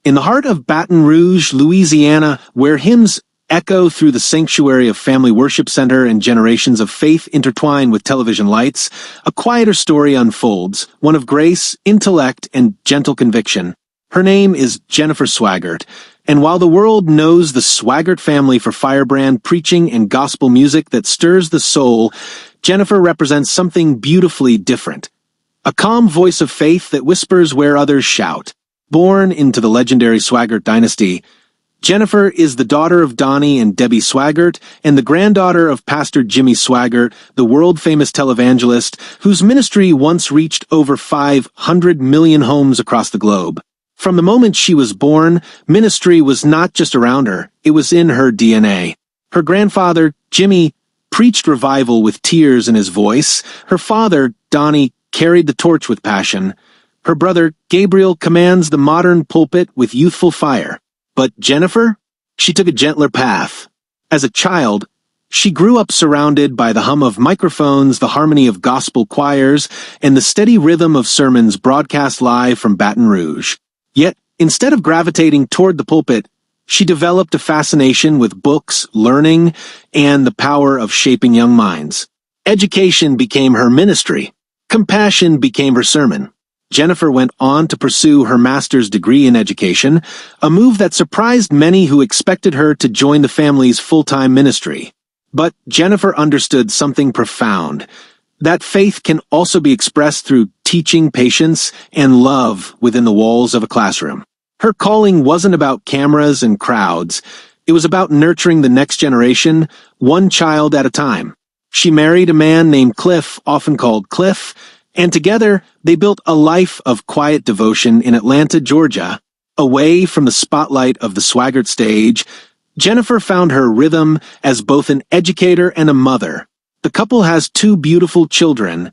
In the heart of Baton Rouge, Louisiana, where hymns echo through the sanctuary of Family Worship Center and generations of faith intertwine with television lights, a quieter story unfolds, one of grace, intellect, and gentle conviction. Her name is Jennifer Swaggart, and while the world knows the Swaggart family for firebrand preaching and gospel music that stirs the soul, Jennifer represents something beautifully different. A calm voice of faith that whispers where others shout. Born into the legendary Swaggart dynasty, Jennifer is the daughter of Donnie and Debbie Swaggart and the granddaughter of Pastor Jimmy Swaggart, the world-famous televangelist whose ministry once reached over 500 million homes across the globe. From the moment she was born, ministry was not just around her, it was in her DNA. Her grandfather, Jimmy, preached revival with tears in his voice. Her father, Donnie, carried the torch with passion. Her brother, Gabriel, commands the modern pulpit with youthful fire. But Jennifer? She took a gentler path. As a child, she grew up surrounded by the hum of microphones, the harmony of gospel choirs, and the steady rhythm of sermons broadcast live from Baton Rouge. Yet, instead of gravitating toward the pulpit, she developed a fascination with books, learning, and the power of shaping young minds. Education became her ministry. Compassion became her sermon. Jennifer went on to pursue her master's degree in education, a move that surprised many who expected her to join the family's full-time ministry. But Jennifer understood something profound, that faith can also be expressed through teaching patience and love within the walls of a classroom. Her calling wasn't about cameras and crowds. It was about nurturing the next generation, one child at a time. She married a man named Cliff, often called Cliff, and together they built a life of quiet devotion in Atlanta, Georgia. Away from the spotlight of the Swaggart stage, Jennifer found her rhythm as both an educator and a mother. The couple has two beautiful children,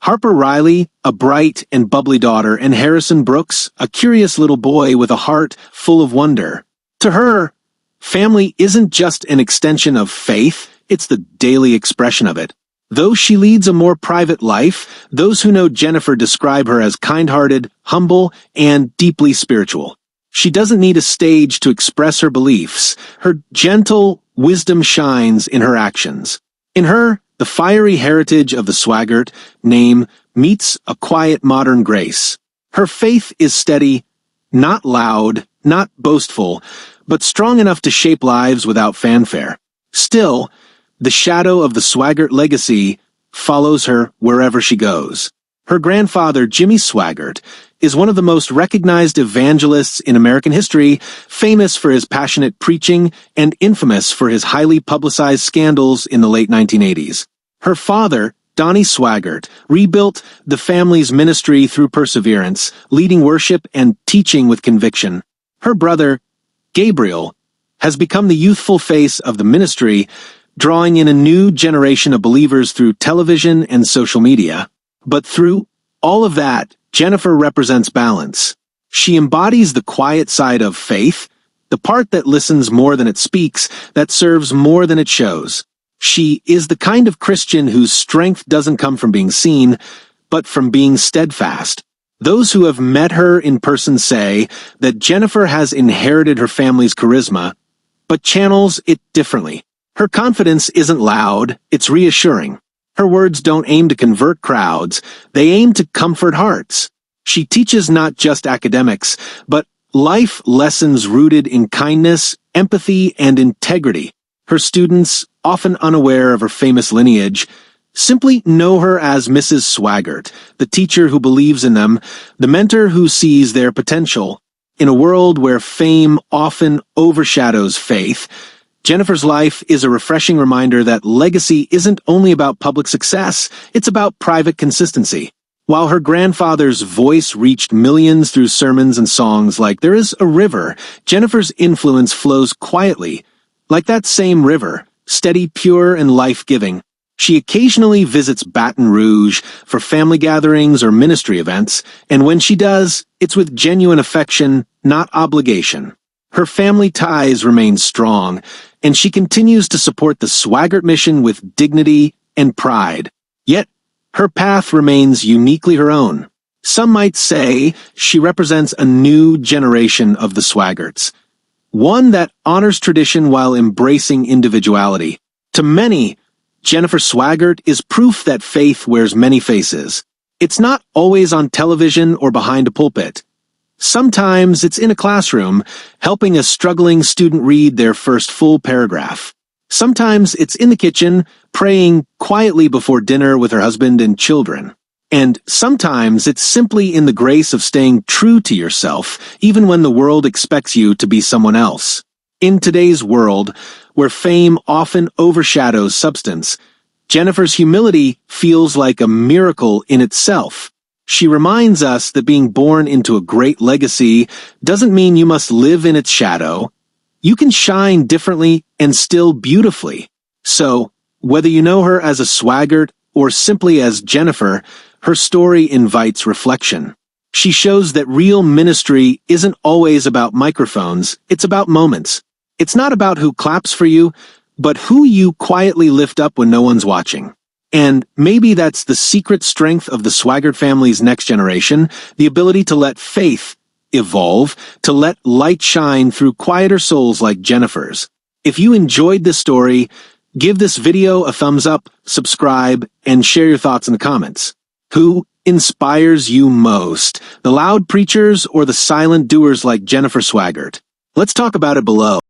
Harper Riley, a bright and bubbly daughter, and Harrison Brooks, a curious little boy with a heart full of wonder. To her, family isn't just an extension of faith, it's the daily expression of it. Though she leads a more private life, those who know Jennifer describe her as kind-hearted, humble, and deeply spiritual. She doesn't need a stage to express her beliefs. Her gentle wisdom shines in her actions. In her, the fiery heritage of the Swaggart name meets a quiet modern grace. Her faith is steady, not loud, not boastful, but strong enough to shape lives without fanfare. Still, the shadow of the Swaggart legacy follows her wherever she goes. Her grandfather, Jimmy Swaggart, is one of the most recognized evangelists in American history, famous for his passionate preaching and infamous for his highly publicized scandals in the late 1980s. Her father, Donnie Swaggart, rebuilt the family's ministry through perseverance, leading worship and teaching with conviction. Her brother, Gabriel, has become the youthful face of the ministry, drawing in a new generation of believers through television and social media. But through all of that, Jennifer represents balance. She embodies the quiet side of faith, the part that listens more than it speaks, that serves more than it shows. She is the kind of Christian whose strength doesn't come from being seen, but from being steadfast. Those who have met her in person say that Jennifer has inherited her family's charisma, but channels it differently. Her confidence isn't loud, it's reassuring. Her words don't aim to convert crowds, they aim to comfort hearts. She teaches not just academics, but life lessons rooted in kindness, empathy, and integrity. Her students, often unaware of her famous lineage, simply know her as Mrs. Swaggart, the teacher who believes in them, the mentor who sees their potential. In a world where fame often overshadows faith, Jennifer's life is a refreshing reminder that legacy isn't only about public success, it's about private consistency. While her grandfather's voice reached millions through sermons and songs like "There is a River," Jennifer's influence flows quietly, like that same river, steady, pure, and life-giving. She occasionally visits Baton Rouge for family gatherings or ministry events, and when she does, it's with genuine affection, not obligation. Her family ties remain strong, and she continues to support the Swaggart mission with dignity and pride. Yet, her path remains uniquely her own. Some might say she represents a new generation of the Swaggarts, one that honors tradition while embracing individuality. To many, Jennifer Swaggart is proof that faith wears many faces. It's not always on television or behind a pulpit. Sometimes it's in a classroom, helping a struggling student read their first full paragraph. Sometimes it's in the kitchen, praying quietly before dinner with her husband and children. And sometimes it's simply in the grace of staying true to yourself, even when the world expects you to be someone else. In today's world, where fame often overshadows substance, Jennifer's humility feels like a miracle in itself. She reminds us that being born into a great legacy doesn't mean you must live in its shadow. You can shine differently and still beautifully. So, whether you know her as a Swaggart or simply as Jennifer, her story invites reflection. She shows that real ministry isn't always about microphones, it's about moments. It's not about who claps for you, but who you quietly lift up when no one's watching. And maybe that's the secret strength of the Swaggart family's next generation, the ability to let faith evolve, to let light shine through quieter souls like Jennifer's. If you enjoyed this story, give this video a thumbs up, subscribe, and share your thoughts in the comments. Who inspires you most, the loud preachers or the silent doers like Jennifer Swaggart? Let's talk about it below.